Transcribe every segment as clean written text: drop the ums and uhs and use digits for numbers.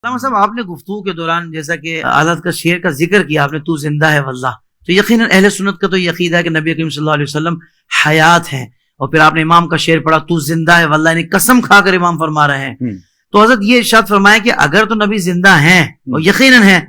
علامہ صاحب آپ نے گفتگو کے دوران جیسا کہ حضرت کا شعر کا ذکر کیا آپ نے، تو زندہ ہے واللہ، تو یقیناً اہل سنت کا تو یہ عقیدہ ہے کہ نبی کریم صلی اللہ علیہ وسلم حیات ہیں، اور پھر آپ نے امام کا شعر پڑھا تو زندہ ہے واللہ، یعنی قسم کھا کر امام فرما رہے ہیں۔ تو حضرت یہ ارشاد فرمایا کہ اگر تو نبی زندہ ہیں اور یقیناً ہیں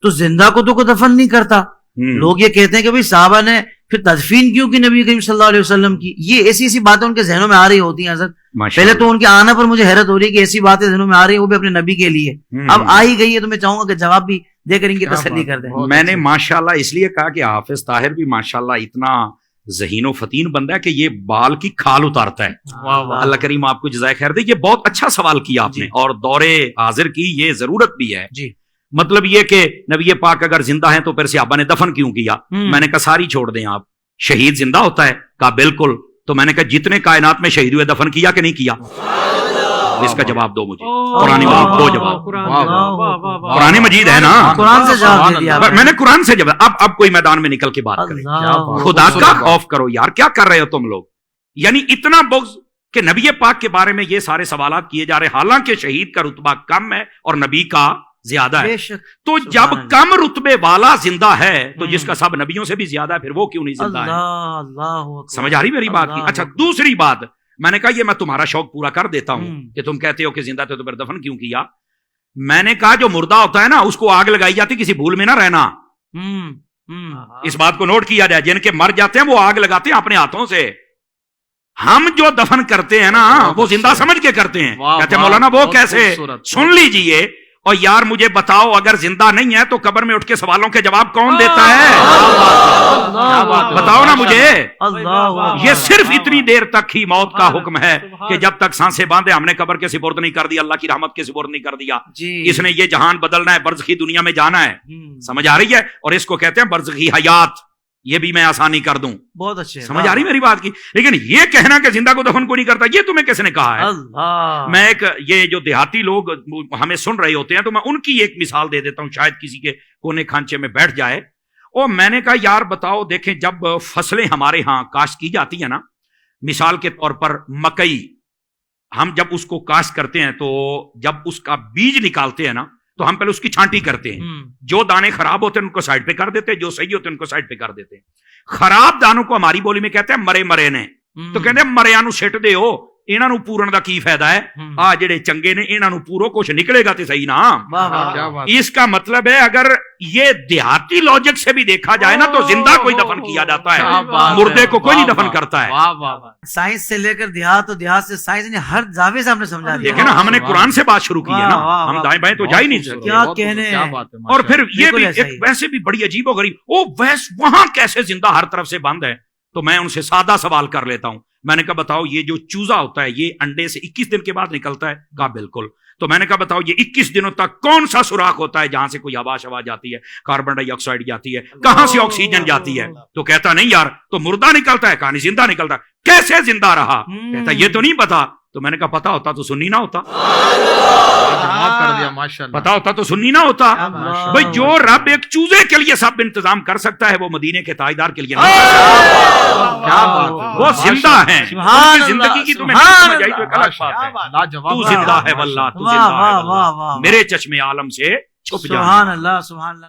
تو زندہ کو تو کوئی دفن نہیں کرتا۔ لوگ یہ کہتے ہیں کہ بھئی صحابہ نے پھر تدفین کیوں کی نبی کریم صلی اللہ علیہ وسلم کی، یہ ایسی ایسی باتیں ان کے ذہنوں میں آ رہی ہوتی ہیں حضرت۔ پہلے تو ان کے آنا پر مجھے حیرت ہو رہی ہے کہ ایسی باتیں ذہنوں میں آ رہی ہیں وہ بھی اپنے نبی کے لیے، اب آ ہی گئی ہے تو میں چاہوں گا کہ جواب بھی دے کر ان کی تسلی کر دیں۔ میں نے ماشاءاللہ اس لیے کہا کہ حافظ طاہر بھی ماشاءاللہ اتنا ذہین و فتین بندہ ہے کہ یہ بال کی کھال اتارتا ہے۔ اللہ کریم آپ کو جزائے خیر دے۔ یہ بہت اچھا سوال کیا آپ نے، اور دور حاضر کی یہ ضرورت بھی ہے۔ مطلب یہ کہ نبی پاک اگر زندہ ہیں تو پھر صحابہ نے دفن کیوں کیا؟ میں نے کہا ساری چھوڑ دیں آپ، شہید زندہ ہوتا ہے؟ کہا بالکل۔ تو میں نے کہا جتنے کائنات میں شہید ہوئے دفن کیا کہ نہیں کیا؟ اس کا جواب دو مجھے، قرآن مجید دو جواب۔ قرآن مجید ہے نا، قرآن سے جواب دے دیا میں نے قرآن سے جواب۔ اب کوئی میدان میں نکل کے بات کریں، خدا کا خوف کرو یار، کیا کر رہے ہو تم لوگ؟ یعنی اتنا بغض کہ نبی پاک کے بارے میں یہ سارے سوالات کیے جا رہے، حالانکہ شہید کا رتبہ کم ہے اور نبی کا زیادہ ہے۔ تو جب کم رتبے والا زندہ ہے تو جس کا سب نبیوں سے بھی زیادہ ہے، پھر وہ کیوں نہیں زندہ ہے؟ سمجھ آ رہی میری بات کی؟ اچھا دوسری بات، میں نے کہا یہ میں تمہارا شوق پورا کر دیتا ہوں کہ تم کہتے ہو کہ زندہ تھے تو پھر دفن کیوں کیا؟ میں نے کہا جو مردہ ہوتا ہے نا اس کو آگ لگائی جاتی، کسی بھول میں نہ رہنا، اس بات کو نوٹ کیا جائے۔ جن کے مر جاتے ہیں وہ آگ لگاتے ہیں اپنے ہاتھوں سے، ہم جو دفن کرتے ہیں نا وہ زندہ سمجھ کے کرتے ہیں۔ کہتے ہیں مولانا وہ کیسے؟ سن لیجئے، اور یار مجھے بتاؤ اگر زندہ نہیں ہے تو قبر میں اٹھ کے سوالوں کے جواب کون دیتا ہے؟ بتاؤ نا مجھے۔ یہ صرف اتنی دیر تک ہی موت کا حکم ہے کہ جب تک سانسیں باندھے ہم نے قبر کے سپرد نہیں کر دیا، اللہ کی رحمت کے سپرد نہیں کر دیا۔ اس نے یہ جہان بدلنا ہے، برزخی دنیا میں جانا ہے، سمجھ آ رہی ہے؟ اور اس کو کہتے ہیں برزخی حیات، یہ بھی میں آسانی کر دوں۔ بہت اچھے، سمجھ آ رہی میری بات کی؟ لیکن یہ کہنا کہ زندہ کو دفن کو نہیں کرتا، یہ تمہیں کس نے کہا ہے؟ میں ایک یہ جو دیہاتی لوگ ہمیں سن رہے ہوتے ہیں تو میں ان کی ایک مثال دے دیتا ہوں، شاید کسی کے کونے کھانچے میں بیٹھ جائے۔ اور میں نے کہا یار بتاؤ، دیکھیں جب فصلیں ہمارے ہاں کاشت کی جاتی ہیں نا، مثال کے طور پر مکئی، ہم جب اس کو کاشت کرتے ہیں تو جب اس کا بیج نکالتے ہیں نا تو ہم پہلے اس کی چھانٹی کرتے ہیں، جو دانے خراب ہوتے ہیں ان کو سائڈ پہ کر دیتے ہیں، جو صحیح ہوتے ہیں ان کو سائڈ پہ کر دیتے ہیں۔ خراب دانوں کو ہماری بولی میں کہتے ہیں مرے نے، تو کہتے ہیں مریا نو سٹ دے ہو، انہاں نو پورن دا کی فائدہ ہے؟ آ جڑے چنگے نے انہاں نو پورو، کچھ نکلے گا تے صحیح نا۔ اس کا مطلب ہے اگر یہ دیہاتی لاجک سے بھی دیکھا جائے نا تو زندہ کوئی دفن کیا جاتا ہے، مردے کو کوئی نہیں دفن کرتا ہے۔ سائنس سے لے کر دیہات، اور دیہات سے سائنس نے ہر زاویے سے ہم نے سمجھا دیا۔ دیکھیں نا ہم نے قرآن سے بات شروع کی ہے نا، ہم دائیں بائیں تو جا ہی نہیں سکتے۔ کیا کہنے۔ اور پھر یہ بھی ایک ویسے بھی بڑی عجیب و غریب، وہاں کیسے زندہ ہر طرف سے بند ہے؟ تو میں ان سے سادہ سوال کر لیتا ہوں، میں نے کہا بتاؤ یہ جو چوزا ہوتا ہے یہ انڈے سے 21 دن کے بعد نکلتا ہے؟ کہا بالکل۔ تو میں نے کہا بتاؤ یہ 21 دنوں تک کون سا سوراخ ہوتا ہے جہاں سے کوئی ہوا شوا جاتی ہے، کاربن ڈائی آکسائڈ جاتی ہے، کہاں سے آکسیجن جاتی ہے؟ تو کہتا نہیں یار تو مردہ نکلتا ہے، کہانی زندہ نکلتا ہے، کیسے زندہ رہا؟ کہتا یہ تو نہیں پتا۔ تو میں نے کہا پتا ہوتا تو سنی نہ ہوتا، پتا ہوتا تو سنی نہ ہوتا۔ بھئی جو رب ایک چوزے کے لیے سب انتظام کر سکتا ہے وہ مدینے کے تاجدار کے لیے نہیں کر سکتا۔ وہ زندہ ہیں، زندگی کی تمہیں سمجھ آئی تو ایک الگ بات ہے۔ تو زندہ ہے واللہ، تو زندہ ہے واللہ، میرے چشم عالم سے چھپ جا۔ سبحان اللہ، سبحان اللہ۔